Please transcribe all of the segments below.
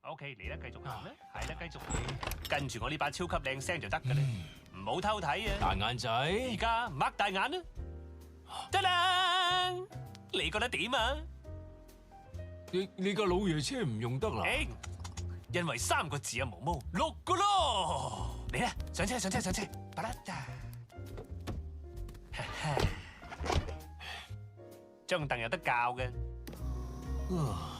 OK，嚟啦，繼續行啦，係啦，繼續跟住我呢把超級靚聲就得㗎啦，唔好偷睇啊！大眼仔，而家擘大眼啦，得啦，你覺得點啊？你個老爺車唔用得啦？因為3個字啊，毛毛6個咯，嚟啦，上車，巴啦嗒，張凳有得教嘅。哦。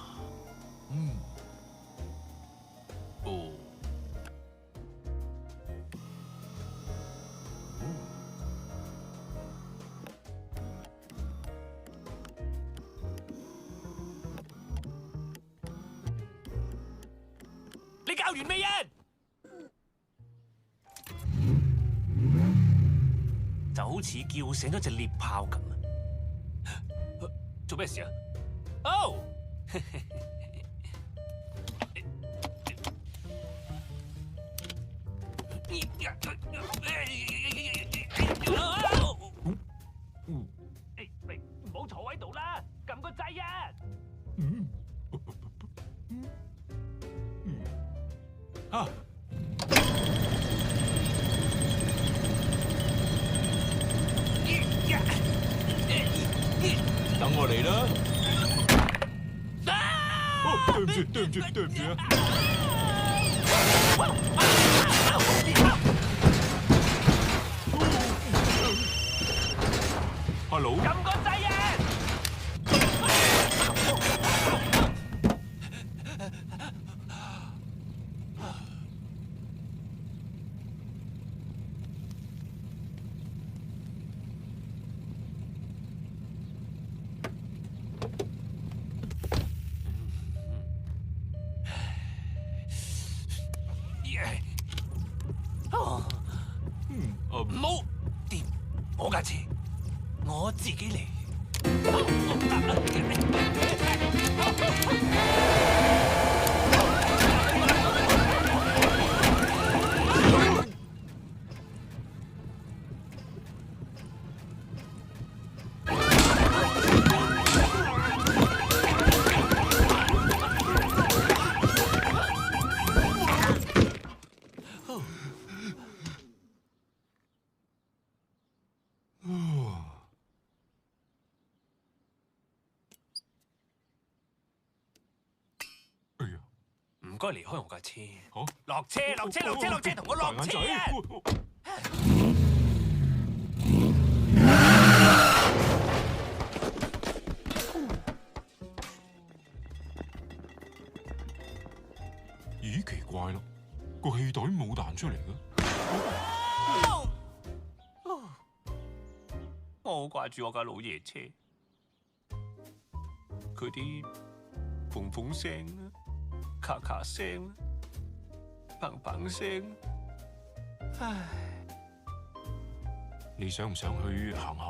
你教完未啊？就好似叫醒咗隻獵豹咁啊！做咩事啊？哦！喂，唔好坐喺度啦，撳個掣啊！啊！等我嚟啦！對唔住啊！Hello。撳個掣啊！唔好掂我架車，我自己嚟。唔該離開我架車。好，落車，同我落車啊！咦，奇怪咯，個氣袋冇彈出嚟嘅。我好掛住我架老爺車，佢啲縫縫聲啦。咔咔聲，砰砰聲，唉！你想唔想去行下？